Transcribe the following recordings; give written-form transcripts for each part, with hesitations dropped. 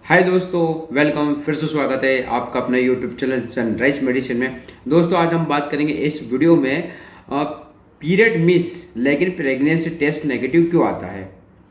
हाय दोस्तों, वेलकम। फिर से स्वागत है आपका अपने यूट्यूब चैनल सनराइज मेडिसिन में। दोस्तों आज हम बात करेंगे इस वीडियो में पीरियड मिस लेकिन प्रेगनेंसी टेस्ट नेगेटिव क्यों आता है,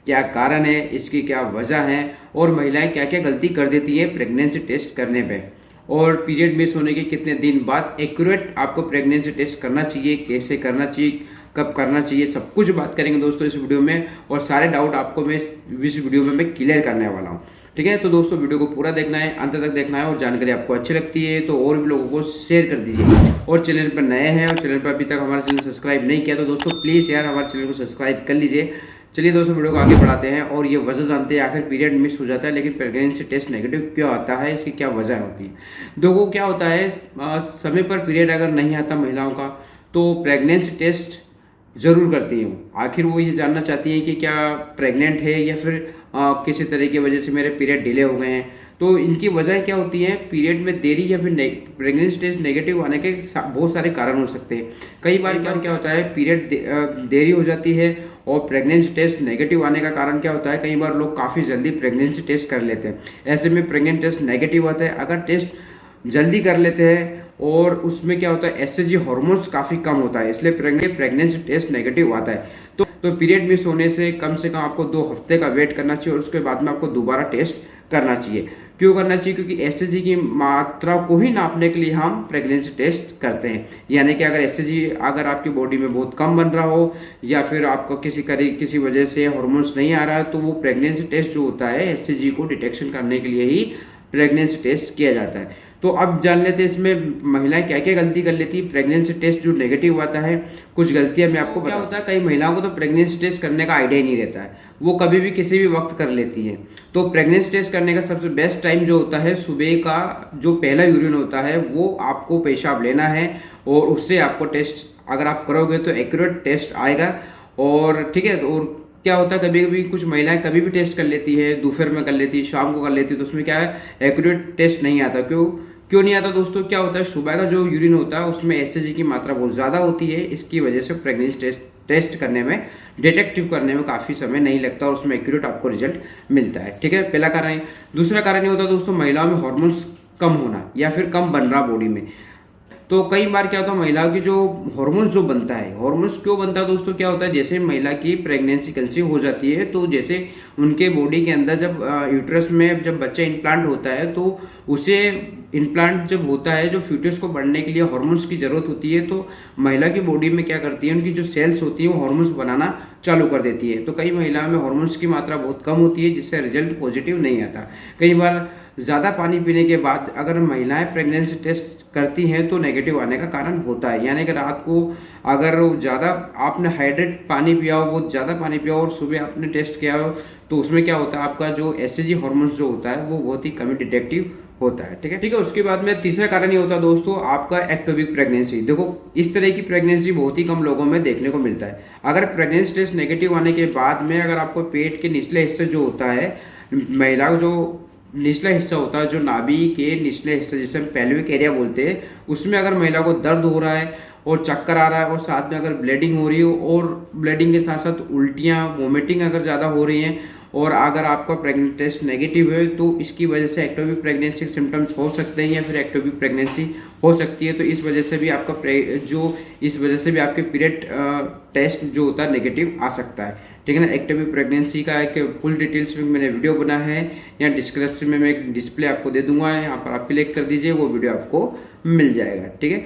क्या कारण है, इसकी क्या वजह है और महिलाएं क्या क्या गलती कर देती है प्रेगनेंसी टेस्ट करने पे, और पीरियड मिस होने के कितने दिन बाद एक्यूरेट आपको प्रेगनेंसी टेस्ट करना चाहिए, कैसे करना चाहिए, कब करना चाहिए, सब कुछ बात करेंगे दोस्तों इस वीडियो में। और सारे डाउट आपको मैं इस वीडियो में मैं क्लियर करने वाला हूँ। ठीक है, तो दोस्तों वीडियो को पूरा देखना है, अंत तक देखना है, और जानकारी आपको अच्छी लगती है तो और भी लोगों को शेयर कर दीजिए। और चैनल पर नए हैं और चैनल पर अभी तक हमारा चैनल सब्सक्राइब नहीं किया तो दोस्तों प्लीज़ यार हमारे चैनल को सब्सक्राइब कर लीजिए। चलिए दोस्तों वीडियो को आगे बढ़ाते हैं और ये वजह जानते हैं आखिर पीरियड मिस हो जाता है लेकिन प्रेगनेंसी टेस्ट नेगेटिव क्यों आता है, इसकी क्या वजह होती है। देखो क्या होता है, समय पर पीरियड अगर नहीं आता महिलाओं का तो प्रेगनेंसी टेस्ट ज़रूर करती हूँ। आखिर वो ये जानना चाहती हैं कि क्या प्रेग्नेंट है या फिर किसी तरह की वजह से मेरे पीरियड डिले हो गए हैं। तो इनकी वजह क्या होती है, पीरियड में देरी या फिर प्रेगनेंसी टेस्ट नेगेटिव आने के बहुत सारे कारण हो सकते हैं। कई बार क्या होता है, पीरियड देरी हो जाती है और प्रेगनेंसी टेस्ट नेगेटिव आने का कारण क्या होता है, कई बार लोग काफ़ी जल्दी प्रेगनेंसी टेस्ट कर लेते हैं। ऐसे में प्रेगनेंट टेस्ट नेगेटिव आता है। अगर टेस्ट जल्दी कर लेते हैं और उसमें क्या होता है, एसएचजी हार्मोन्स काफ़ी कम होता है, इसलिए प्रेगनेंसी टेस्ट नेगेटिव आता है। तो पीरियड मिस होने से कम आपको 2 हफ्ते का वेट करना चाहिए और उसके बाद में आपको दोबारा टेस्ट करना चाहिए। क्यों करना चाहिए? क्योंकि एसएचजी की मात्रा को ही नापने के लिए हम प्रेगनेंसी टेस्ट करते हैं। यानी कि अगर एसएचजी अगर आपकी बॉडी में बहुत कम बन रहा हो या फिर आपको किसी वजह से हार्मोन्स नहीं आ रहा है तो वो प्रेगनेंसी टेस्ट जो होता है एसएचजी को डिटेक्शन करने के लिए ही प्रेगनेंसी टेस्ट किया जाता है। तो अब जान लेते हैं इसमें महिलाएं क्या क्या गलती कर लेती है प्रेगनेंसी टेस्ट जो नेगेटिव आता है। कुछ गलतियां मैं आपको क्या होता है, कई महिलाओं को तो प्रेगनेंसी टेस्ट करने का आइडिया ही नहीं रहता है, वो कभी भी किसी भी वक्त कर लेती है। तो प्रेगनेंसी टेस्ट करने का सबसे बेस्ट टाइम जो होता है, सुबह का जो पहला यूरिन होता है वो आपको पेशाब लेना है और उससे आपको टेस्ट अगर आप करोगे तो एक्यूरेट टेस्ट आएगा। और ठीक है, और क्या होता है, कभी कभी कुछ महिलाएं कभी भी टेस्ट कर लेती है, दोपहर में कर लेती है, शाम को कर लेती है, तो उसमें क्या है, एक्यूरेट टेस्ट नहीं आता। क्यों नहीं आता दोस्तों? क्या होता है, सुबह का जो यूरिन होता है उसमें एसएचजी की मात्रा बहुत ज़्यादा होती है, इसकी वजह से प्रेगनेंसी टेस्ट करने में, डिटेक्टिव करने में काफ़ी समय नहीं लगता और उसमें एक्यूरेट आपको रिजल्ट मिलता है। ठीक है, पहला कारण है। दूसरा कारण ये होता है दोस्तों, महिलाओं में हार्मोन्स कम होना या फिर कम बन रहा बॉडी में। तो कई बार क्या होता है, महिलाओं की जो हार्मोन्स जो बनता है, हार्मोन्स क्यों बनता है दोस्तों, क्या होता है, जैसे महिला की प्रेगनेंसी कंसीव हो जाती है तो जैसे उनके बॉडी के अंदर जब यूट्रस में जब बच्चा इम्प्लांट होता है तो उसे इम्प्लांट जब होता है, जो फ्यूटस को बढ़ने के लिए हार्मोन्स की ज़रूरत होती है, तो महिला की बॉडी में क्या करती है, उनकी जो सेल्स होती है वो हार्मोन्स बनाना चालू कर देती है। तो कई महिलाओं में हार्मोन्स की मात्रा बहुत कम होती है जिससे रिजल्ट पॉजिटिव नहीं आता। कई बार ज़्यादा पानी पीने के बाद अगर महिलाएं प्रेगनेंसी टेस्ट करती हैं तो नेगेटिव आने का कारण होता है। यानी कि रात को अगर ज़्यादा आपने हाइड्रेट पानी पिया हो, बहुत ज़्यादा पानी पिया हो और सुबह आपने टेस्ट किया हो तो उसमें क्या होता है, आपका जो एसएचजी हार्मोन्स जो होता है वो बहुत ही कम डिटेक्टिव होता है। ठीक है, उसके बाद में तीसरा कारण ये होता है दोस्तों, आपका एक्टोपिक प्रेगनेंसी। देखो इस तरह की प्रेगनेंसी बहुत ही कम लोगों में देखने को मिलता है। अगर प्रेगनेंसी टेस्ट नेगेटिव आने के बाद में अगर आपको पेट के निचले हिस्से जो होता है, महिला जो निचला हिस्सा होता है, जो नाभि के निचले हिस्से जिसे हम पेल्विक एरिया बोलते हैं, उसमें अगर महिला को दर्द हो रहा है और चक्कर आ रहा है और साथ में अगर ब्लीडिंग हो रही हो और ब्लीडिंग के साथ साथ उल्टियाँ, वोमिटिंग अगर ज़्यादा हो रही हैं और अगर आपका प्रेगनेंसी टेस्ट नेगेटिव है तो इसकी वजह से एक्टोपिक प्रेगनेंसी के सिम्टम्स हो सकते हैं या फिर एक्टोपिक प्रेगनेंसी हो सकती है। तो इस वजह से भी आपके पीरियड टेस्ट जो होता है नेगेटिव आ सकता है। ठीक है ना। एक्टोपिक प्रेगनेंसी का एक फुल डिटेल्स में मैंने वीडियो बना है, यहाँ डिस्क्रिप्शन में मैं एक डिस्प्ले आपको दे दूंगा, यहाँ पर आप क्लिक कर दीजिए, वो वीडियो आपको मिल जाएगा। ठीक है,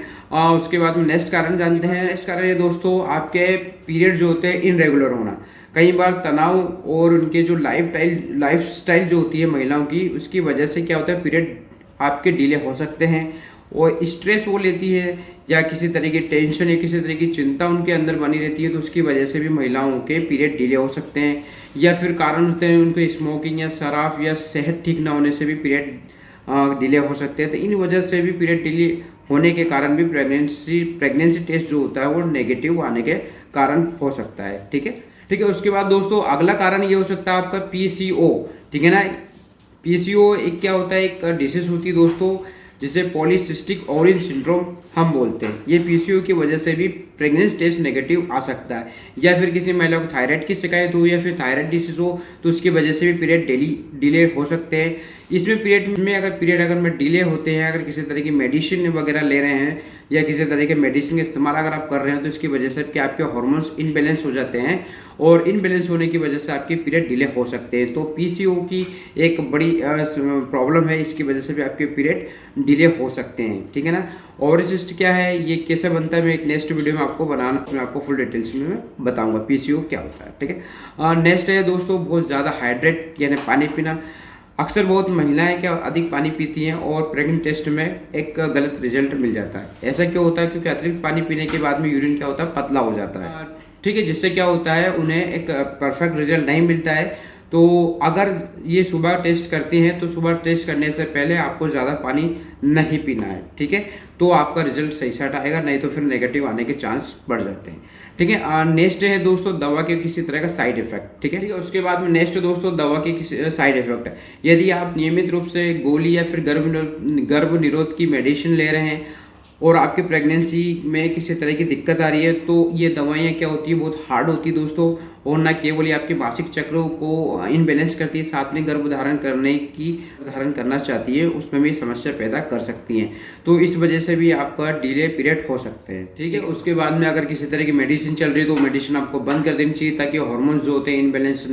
उसके बाद में नेक्स्ट कारण जानते हैं। नेक्स्ट कारण ये दोस्तों, आपके पीरियड जो होते हैं इनरेगुलर होना। कई बार तनाव और उनके जो लाइफ स्टाइल जो होती है महिलाओं की, उसकी वजह से क्या होता है, पीरियड आपके डिले हो सकते हैं और स्ट्रेस वो लेती है या किसी तरह की टेंशन या किसी तरह की चिंता उनके अंदर बनी रहती है, तो उसकी वजह से भी महिलाओं के पीरियड डिले हो सकते हैं। या फिर कारण होते हैं उनको स्मोकिंग या शराब या सेहत ठीक ना होने से भी पीरियड डिले हो सकते हैं। तो इन वजह से भी पीरियड डिले होने के कारण भी प्रेगनेंसी टेस्ट जो होता है वो नेगेटिव आने के कारण हो सकता है। ठीक है, उसके बाद दोस्तों अगला कारण ये हो सकता है आपका पीसीओ। ठीक है ना, पीसीओ एक क्या होता है, एक डिसीज होती है दोस्तों जिसे पॉलीसिस्टिक ओवरी सिंड्रोम हम बोलते हैं। ये पीसीओ की वजह से भी प्रेगनेंसी टेस्ट नेगेटिव आ सकता है। या फिर किसी महिला को थायराइड की शिकायत हो या फिर थायराइड डिसीज हो तो उसकी वजह से भी पीरियड डिले हो सकते हैं। इसमें पीरियड अगर में डिले होते हैं, अगर किसी तरह की मेडिसिन वगैरह ले रहे हैं या किसी तरह के मेडिसिन का इस्तेमाल अगर आप कर रहे हैं तो इसकी वजह से कि आपके हार्मोन्स इनबैलेंस हो जाते हैं और इनबैलेंस होने की वजह से आपके पीरियड डिले हो सकते हैं। तो पीसीओ की एक बड़ी प्रॉब्लम है, इसकी वजह से भी आपके पीरियड डिले हो सकते हैं, ठीक है ना। ओवरी सिस्ट क्या है, ये कैसे बनता है, मैं एक नेक्स्ट वीडियो में आपको फुल डिटेल्स में बताऊंगा पीसीओ क्या होता है, ठीक है। नेक्स्ट है दोस्तों बहुत ज़्यादा हाइड्रेट यानी पानी पीना। अक्सर बहुत महिलाएं क्या अधिक पानी पीती हैं और प्रेग्नेंट टेस्ट में एक गलत रिजल्ट मिल जाता है। ऐसा क्यों होता है, क्योंकि अतिरिक्त पानी पीने के बाद में यूरिन क्या होता है, पतला हो जाता है, ठीक है, जिससे क्या होता है उन्हें एक परफेक्ट रिजल्ट नहीं मिलता है। तो अगर ये सुबह टेस्ट करती हैं तो सुबह टेस्ट करने से पहले आपको ज़्यादा पानी नहीं पीना है, ठीक है, तो आपका रिजल्ट सही सेट आएगा, नहीं तो फिर नेगेटिव आने के चांस बढ़ जाते हैं, ठीक है। नेक्स्ट है दोस्तों दवा के किसी तरह का साइड इफेक्ट, ठीक है। उसके बाद में नेक्स्ट दोस्तों दवा के किसी साइड इफेक्ट है। यदि आप नियमित रूप से गोली या फिर गर्भ निरोध की मेडिसिन ले रहे हैं और आपकी प्रेगनेंसी में किसी तरह की दिक्कत आ रही है तो ये दवाइयाँ क्या होती है, बहुत हार्ड होती है दोस्तों, और ना केवल ये आपके मासिक चक्रों को इनबैलेंस करती है, साथ में गर्भ धारण करना चाहती है उसमें भी समस्या पैदा कर सकती हैं। तो इस वजह से भी आपका डिले पीरियड हो सकते हैं, ठीक है। उसके बाद में अगर किसी तरह की मेडिसिन चल रही है तो मेडिसिन आपको बंद कर देनी चाहिए ताकि हार्मोन्स जो होते हैं इनबैलेंस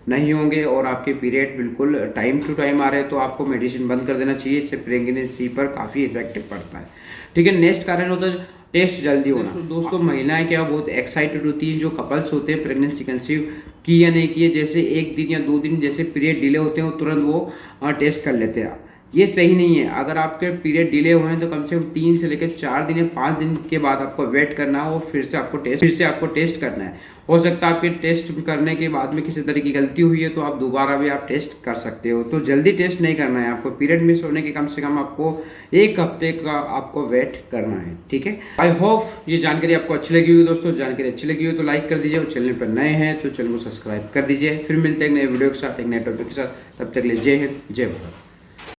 नहीं होंगे और आपके पीरियड बिल्कुल टाइम टू टाइम आ रहे हैं तो आपको मेडिसिन बंद कर देना चाहिए। इससे प्रेगनेंसी पर काफ़ी इफेक्टिव पड़ता है, ठीक है। नेक्स्ट कारण होता है टेस्ट जल्दी होना। दोस्तों महिलाएं क्या बहुत एक्साइटेड होती हैं, जो कपल्स होते हैं प्रेगनेंसी कंसीव की या नहीं की है, जैसे 1 दिन या 2 दिन जैसे पीरियड डिले होते हैं तुरंत वो टेस्ट कर लेते हैं। ये सही नहीं है। अगर आपके पीरियड डिले हुए हैं तो कम से कम 3 से लेकर 4 दिन या 5 दिन के बाद आपको वेट करना है और फिर से आपको टेस्ट करना है। हो सकता है आपके टेस्ट करने के बाद में किसी तरह की गलती हुई है तो आप दोबारा भी आप टेस्ट कर सकते हो। तो जल्दी टेस्ट नहीं करना है आपको, पीरियड मिस होने के कम से कम आपको 1 हफ्ते का आपको वेट करना है, ठीक है। आई होप ये जानकारी आपको अच्छी लगी हुई दोस्तों। जानकारी अच्छी लगी हो तो लाइक कर दीजिए और चैनल पर नए हैं तो चैनल को सब्सक्राइब कर दीजिए। फिर मिलते हैं एक नए वीडियो के साथ, एक नए टॉपिक के साथ। तब तक के लिए जय हिंद, जय भारत।